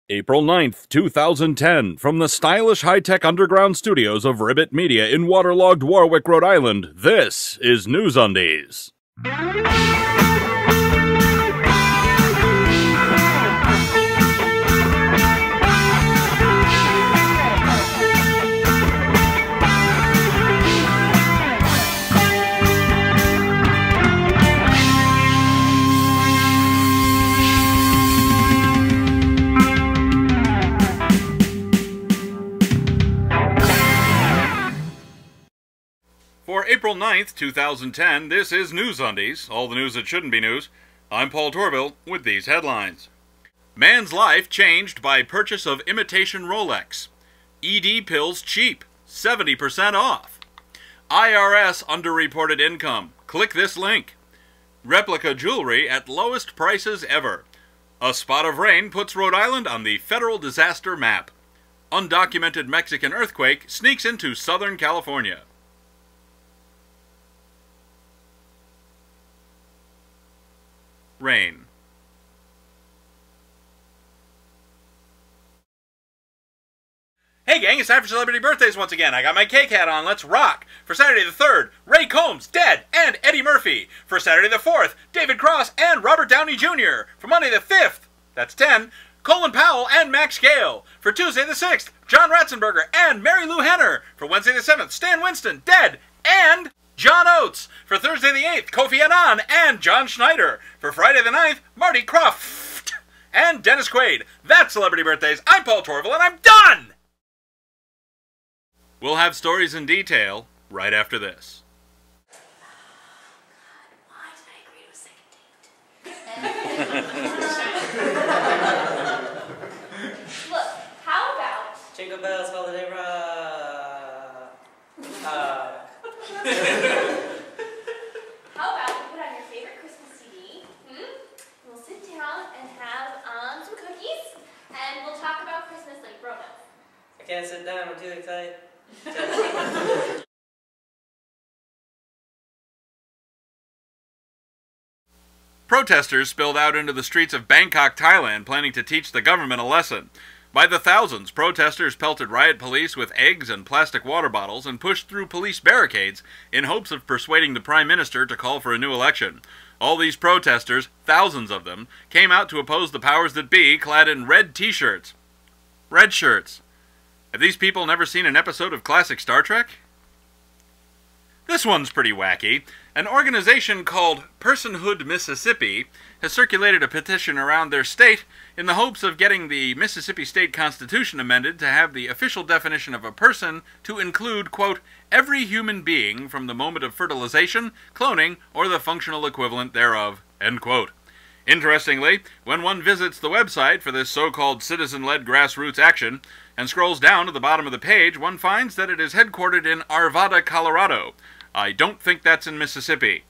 April 9th, 2010, from the stylish high-tech underground studios of Ribbit Media in waterlogged Warwick, Rhode Island, this is NewsUndies. For April 9th, 2010, this is NewsUndies, all the news that shouldn't be news. I'm Paul Torville with these headlines. Man's life changed by purchase of imitation Rolex. ED pills cheap, 70% off. IRS underreported income. Click this link. Replica jewelry at lowest prices ever. A spot of rain puts Rhode Island on the federal disaster map. Undocumented Mexican earthquake sneaks into Southern California. Rain. Hey gang, it's time for celebrity birthdays once again. I got my cake hat on, let's rock. For Saturday the 3rd, Ray Combs, dead, and Eddie Murphy. For Saturday the 4th, David Cross and Robert Downey Jr. For Monday the 5th, that's 10, Colin Powell and Max Gale. For Tuesday the 6th, John Ratzenberger and Mary Lou Henner. For Wednesday the 7th, Stan Winston, dead, and John Oates. For Thursday the 8th, Kofi Annan and John Schneider. For Friday the 9th, Marty Krofft and Dennis Quaid. That's Celebrity Birthdays. I'm Paul Torville, and I'm done! We'll have stories in detail right after this. Why did I agree to a second date? Look, how about... Jingle bells, holiday rock. How about you put on your favorite Christmas CD, we'll sit down and have some cookies, and we'll talk about Christmas like grown-ups. I can't sit down, I'm too excited. Protesters spilled out into the streets of Bangkok, Thailand, planning to teach the government a lesson. By the thousands, protesters pelted riot police with eggs and plastic water bottles and pushed through police barricades in hopes of persuading the Prime Minister to call for a new election. All these protesters, thousands of them, came out to oppose the powers that be, clad in red t-shirts. Red shirts. Have these people never seen an episode of classic Star Trek? This one's pretty wacky. An organization called Personhood, Mississippi has circulated a petition around their state in the hopes of getting the Mississippi State Constitution amended to have the official definition of a person to include, quote, every human being from the moment of fertilization, cloning, or the functional equivalent thereof, end quote. Interestingly, when one visits the website for this so-called citizen-led grassroots action and scrolls down to the bottom of the page, one finds that it is headquartered in Arvada, Colorado. I don't think that's in Mississippi.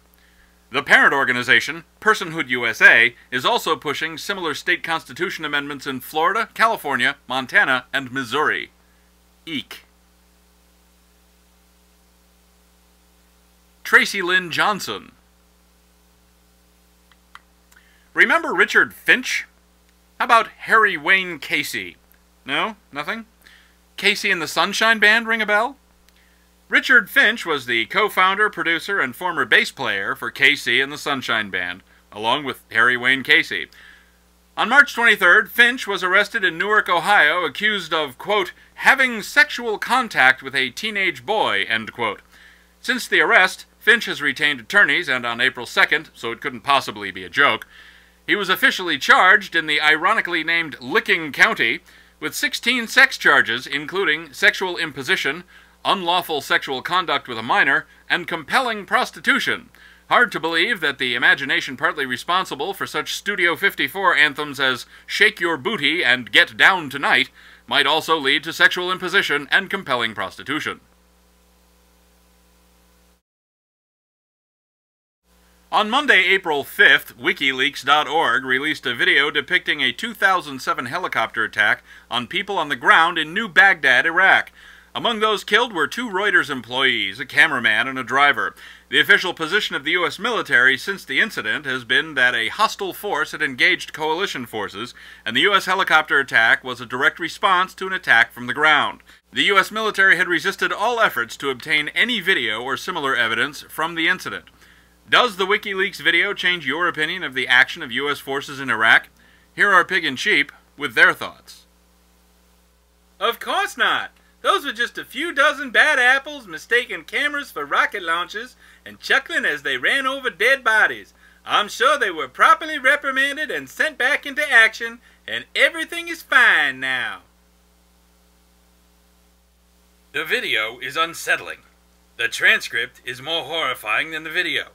The parent organization, Personhood USA, is also pushing similar state constitution amendments in Florida, California, Montana, and Missouri. Eek. Traci Lynn Johnson. Remember Richard Finch? How about Harry Wayne Casey? No? Nothing? Casey and the Sunshine Band ring a bell? Richard Finch was the co-founder, producer, and former bass player for Casey and the Sunshine Band, along with Harry Wayne Casey. On March 23rd, Finch was arrested in Newark, Ohio, accused of, quote, having sexual contact with a teenage boy, end quote. Since the arrest, Finch has retained attorneys, and on April 2nd, so it couldn't possibly be a joke, he was officially charged in the ironically named Licking County with 16 sex charges, including sexual imposition, unlawful sexual conduct with a minor, and compelling prostitution. Hard to believe that the imagination partly responsible for such Studio 54 anthems as Shake Your Booty and Get Down Tonight might also lead to sexual imposition and compelling prostitution. On Monday, April 5th, WikiLeaks.org released a video depicting a 2007 helicopter attack on people on the ground in New Baghdad, Iraq. Among those killed were 2 Reuters employees, a cameraman and a driver. The official position of the U.S. military since the incident has been that a hostile force had engaged coalition forces, and the U.S. helicopter attack was a direct response to an attack from the ground. The U.S. military had resisted all efforts to obtain any video or similar evidence from the incident. Does the WikiLeaks video change your opinion of the action of U.S. forces in Iraq? Here are Pig and Sheep with their thoughts. Of course not. Those were just a few dozen bad apples mistaking cameras for rocket launches and chuckling as they ran over dead bodies. I'm sure they were properly reprimanded and sent back into action, and everything is fine now. The video is unsettling. The transcript is more horrifying than the video.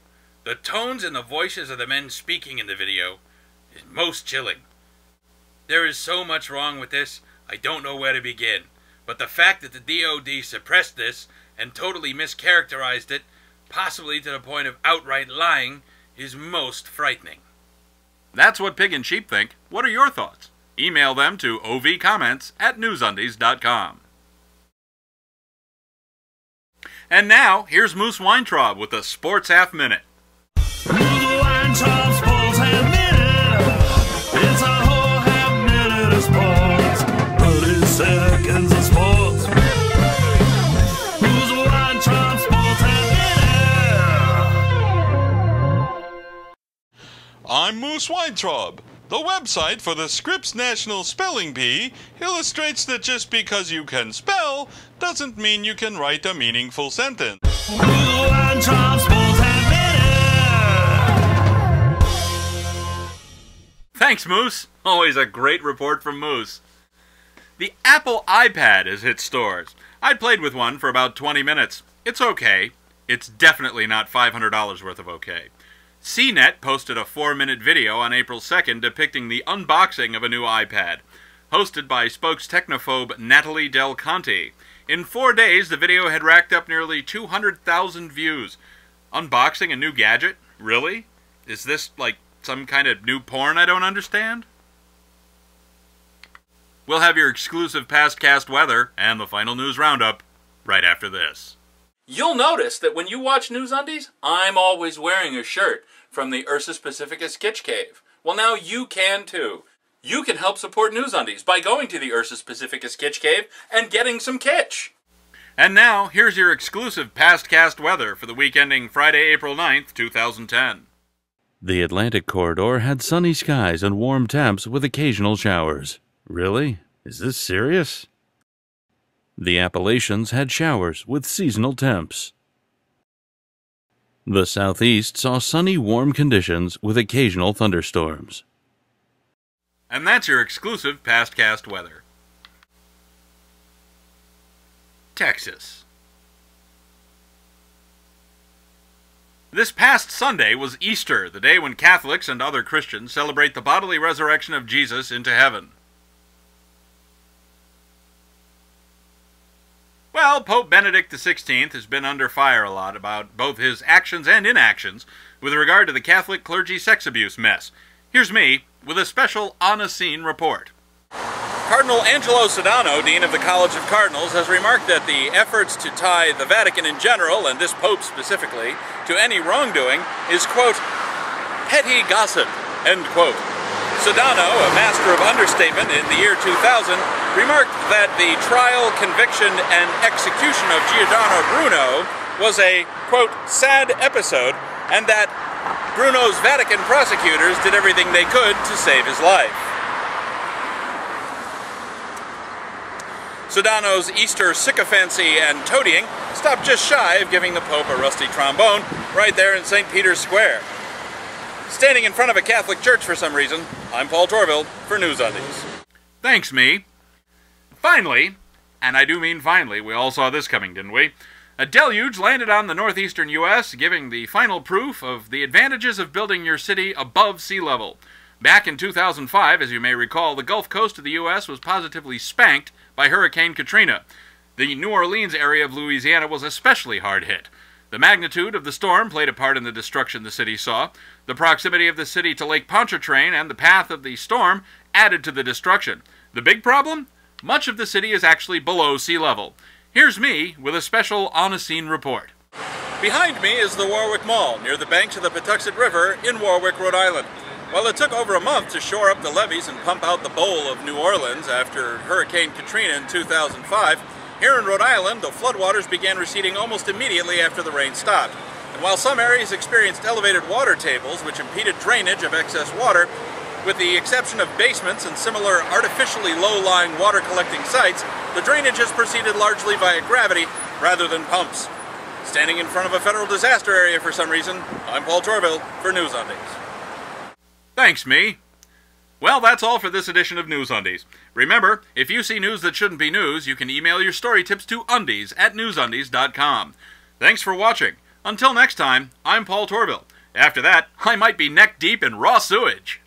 The tones and the voices of the men speaking in the video is most chilling. There is so much wrong with this, I don't know where to begin. But the fact that the DOD suppressed this and totally mischaracterized it, possibly to the point of outright lying, is most frightening. That's what Pig and Sheep think. What are your thoughts? Email them to ovcomments@newsundies.com. And now, here's Moose Weintraub with the Sports Half Minute. Weintraub Sports Half Minute. It's a whole half minute of sports. 30 seconds of sports. Who's Weintraub Sports Half Minute? I'm Moose Weintraub. The website for the Scripps National Spelling Bee illustrates that just because you can spell doesn't mean you can write a meaningful sentence. Weintraub Sports Half Minute. Thanks, Moose. Always a great report from Moose. The Apple iPad has hit stores. I played with one for about 20 minutes. It's okay. It's definitely not $500 worth of okay. CNET posted a 4-minute video on April 2nd depicting the unboxing of a new iPad, hosted by spokes-technophobe Natalie Del Conte. In 4 days, the video had racked up nearly 200,000 views. Unboxing a new gadget? Really? Is this, like, some kind of new porn I don't understand? We'll have your exclusive PastCast weather and the final news roundup right after this. You'll notice that when you watch NewsUndies, I'm always wearing a shirt from the Ursus Pacificus Kitsch Cave. Well, now you can too. You can help support NewsUndies by going to the Ursus Pacificus Kitsch Cave and getting some kitsch. And now, here's your exclusive PastCast weather for the week ending Friday, April 9th, 2010. The Atlantic corridor had sunny skies and warm temps with occasional showers. Really? Is this serious? The Appalachians had showers with seasonal temps. The Southeast saw sunny, warm conditions with occasional thunderstorms. And that's your exclusive PastCast weather. Texas. This past Sunday was Easter, the day when Catholics and other Christians celebrate the bodily resurrection of Jesus into heaven. Well, Pope Benedict XVI has been under fire a lot about both his actions and inactions with regard to the Catholic clergy sex abuse mess. Here's me with a special on-a-scene report. Cardinal Angelo Sodano, Dean of the College of Cardinals, has remarked that the efforts to tie the Vatican in general, and this Pope specifically, to any wrongdoing is, quote, petty gossip, end quote. Sodano, a master of understatement in the year 2000, remarked that the trial, conviction, and execution of Giordano Bruno was a, quote, sad episode, and that Bruno's Vatican prosecutors did everything they could to save his life. Sodano's Easter sycophancy and toadying stopped just shy of giving the Pope a rusty trombone right there in St. Peter's Square. Standing in front of a Catholic church for some reason, I'm Paul Torville for NewsUndies. Thanks, me. Finally, and I do mean finally, we all saw this coming, didn't we? A deluge landed on the northeastern U.S., giving the final proof of the advantages of building your city above sea level. Back in 2005, as you may recall, the Gulf Coast of the U.S. was positively spanked by Hurricane Katrina. The New Orleans area of Louisiana was especially hard hit. The magnitude of the storm played a part in the destruction the city saw. The proximity of the city to Lake Pontchartrain and the path of the storm added to the destruction. The big problem? Much of the city is actually below sea level. Here's me with a special on-a-scene report. Behind me is the Warwick Mall, near the banks of the Patuxent River in Warwick, Rhode Island. While it took over a month to shore up the levees and pump out the bowl of New Orleans after Hurricane Katrina in 2005, here in Rhode Island, the floodwaters began receding almost immediately after the rain stopped. And while some areas experienced elevated water tables, which impeded drainage of excess water, with the exception of basements and similar artificially low-lying water-collecting sites, the drainage has proceeded largely via gravity rather than pumps. Standing in front of a federal disaster area for some reason, I'm Paul Torville for NewsUndies. Thanks, me. Well, that's all for this edition of NewsUndies. Remember, if you see news that shouldn't be news, you can email your story tips to undies@newsundies.com. Thanks for watching. Until next time, I'm Paul Torville. After that, I might be neck-deep in raw sewage.